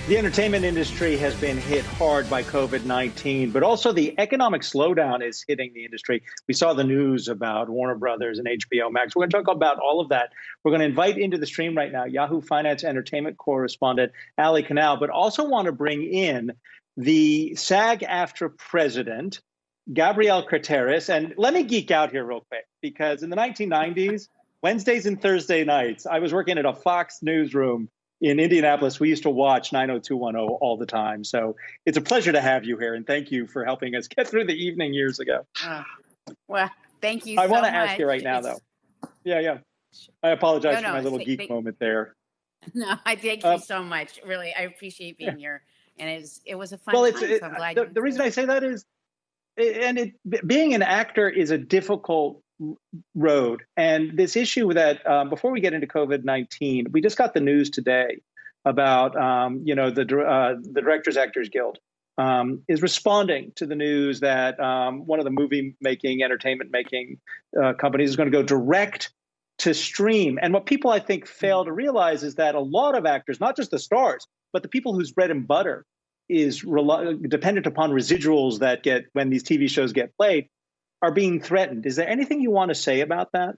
The entertainment industry has been hit hard by COVID-19, but also the economic slowdown is hitting the industry. We saw the news about Warner Brothers and HBO Max. We're going to talk about all of that. We're going to invite into the stream right now Yahoo Finance entertainment correspondent Ali Canal, but also want to bring in the SAG-AFTRA president, Gabrielle Carteris. And let me geek out here real quick, because in the 1990s, Wednesdays and Thursday nights, I was working at a Fox newsroom in Indianapolis. We used to watch 90210 all the time. So it's a pleasure to have you here. And thank you for helping us get through the evening years ago. Well, thank you I so want to much. ask you right now, though. Yeah. I apologize for my little geek moment there. No, I thank you so much. Really, I appreciate being here. And it was a fun time, so I'm glad the reason I say that is, being an actor is a difficult road. And this issue that, before we get into COVID-19, we just got the news today about, the Directors Actors Guild is responding to the news that one of the movie making, entertainment making companies is going to go direct to stream. And what people, I think, fail to realize is that a lot of actors, not just the stars, but the people whose bread and butter is dependent upon residuals that get when these TV shows get played, are being threatened. Is there anything you want to say about that?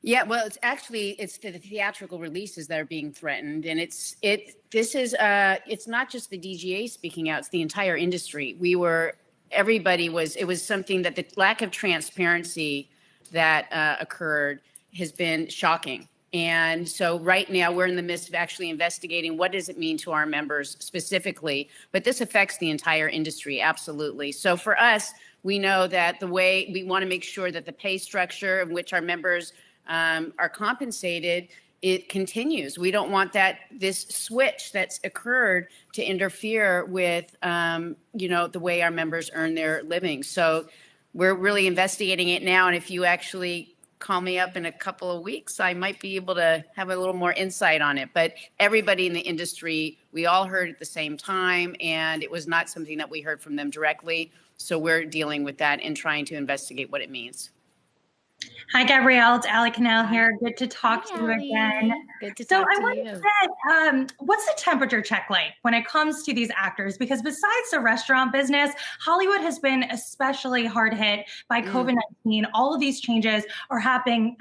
Yeah, well, it's the theatrical releases that are being threatened, and it's not just the DGA speaking out; it's the entire industry. It was something that the lack of transparency that occurred has been shocking. And so right now we're in the midst of actually investigating what does it mean to our members specifically, but this affects the entire industry, absolutely. So for us, we know that the way we want to make sure that the pay structure in which our members are compensated, it continues. We don't want this switch that's occurred to interfere with, the way our members earn their living. So we're really investigating it now. And if you actually call me up in a couple of weeks, I might be able to have a little more insight on it. But everybody in the industry, we all heard at the same time, and it was not something that we heard from them directly. So we're dealing with that and trying to investigate what it means. Hi, Gabrielle. It's Ali Canal here. Good to talk to you again. Good to talk to you. So I want to get, what's the temperature check like when it comes to these actors? Because besides the restaurant business, Hollywood has been especially hard hit by COVID-19. All of these changes are happening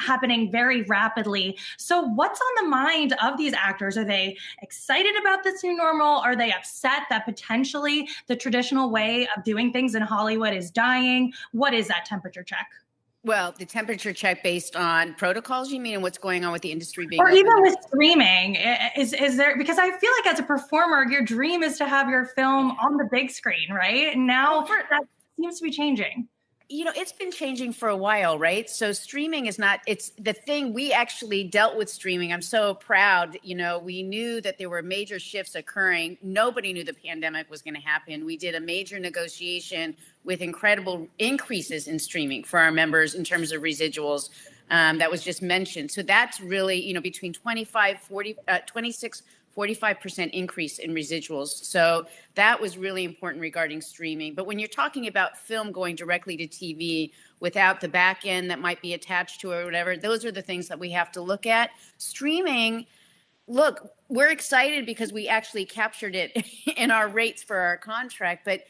very rapidly. So what's on the mind of these actors? Are they excited about this new normal? Are they upset that potentially the traditional way of doing things in Hollywood is dying? What is that temperature check? Well, the temperature check based on protocols, you mean, and what's going on with the industry being or even with streaming, is there, because I feel like as a performer, your dream is to have your film on the big screen, right? And now that seems to be changing. It's been changing for a while, right? So streaming it's the thing. We actually dealt with streaming. I'm so proud. We knew that there were major shifts occurring. Nobody knew the pandemic was going to happen. We did a major negotiation with incredible increases in streaming for our members in terms of residuals that was just mentioned. So that's really, between 45% increase in residuals. So that was really important regarding streaming. But when you're talking about film going directly to TV without the back end that might be attached to it or whatever, those are the things that we have to look at. Streaming, look, we're excited because we actually captured it in our rates for our contract, but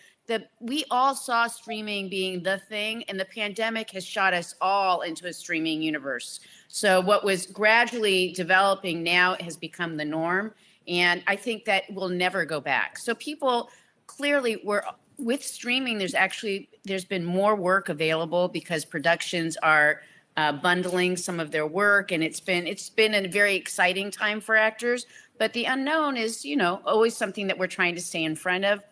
we all saw streaming being the thing, and the pandemic has shot us all into a streaming universe. So what was gradually developing now has become the norm. And I think that will never go back. So people clearly with streaming, there's been more work available because productions are bundling some of their work. And it's been a very exciting time for actors. But the unknown is, always something that we're trying to stay in front of.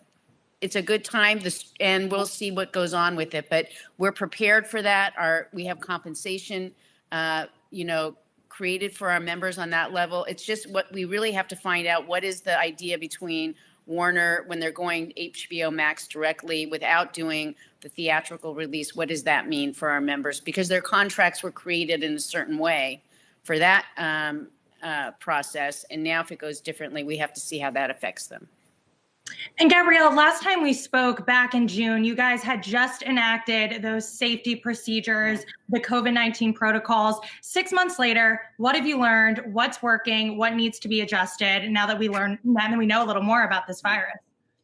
It's a good time, and we'll see what goes on with it. But we're prepared for that. We have compensation, created for our members on that level. It's just what we really have to find out. What is the idea between Warner when they're going HBO Max directly without doing the theatrical release? What does that mean for our members? Because their contracts were created in a certain way for that process. And now if it goes differently, we have to see how that affects them. And Gabrielle, last time we spoke back in June, you guys had just enacted those safety procedures, the COVID-19 protocols. 6 months later, what have you learned? What's working? What needs to be adjusted now that we know a little more about this virus?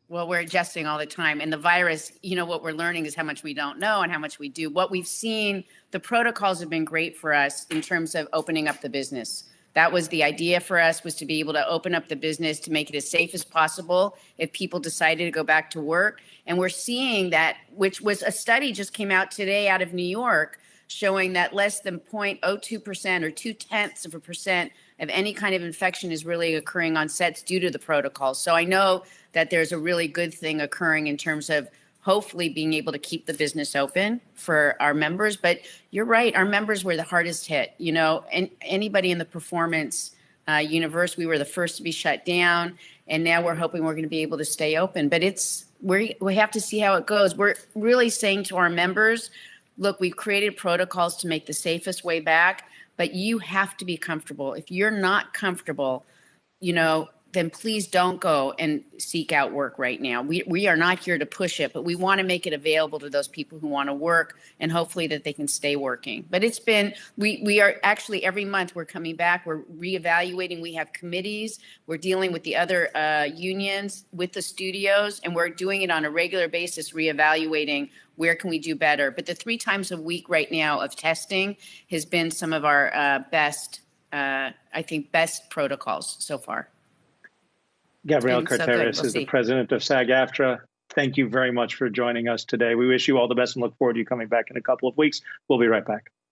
Well, we're adjusting all the time. And the virus, what we're learning is how much we don't know and how much we do. What we've seen, the protocols have been great for us in terms of opening up the business. That was the idea for us, was to be able to open up the business to make it as safe as possible if people decided to go back to work. And we're seeing that, which was a study just came out today out of New York, showing that less than 0.02% or 0.2% of any kind of infection is really occurring on sets due to the protocols. So I know that there's a really good thing occurring in terms of hopefully being able to keep the business open for our members. But you're right, our members were the hardest hit. And anybody in the performance universe, we were the first to be shut down, and now we're hoping we're going to be able to stay open. But we have to see how it goes. We're really saying to our members, look, we've created protocols to make the safest way back, but you have to be comfortable. If you're not comfortable, then please don't go and seek out work right now. We are not here to push it, but we want to make it available to those people who want to work, and hopefully that they can stay working. But it's been, we are actually every month we're coming back, we're reevaluating. We have committees, we're dealing with the other unions, with the studios, and we're doing it on a regular basis, reevaluating where can we do better. But the 3 times a week right now of testing has been some of our best protocols so far. Gabrielle Carteris is the president of SAG-AFTRA. Thank you very much for joining us today. We wish you all the best and look forward to you coming back in a couple of weeks. We'll be right back.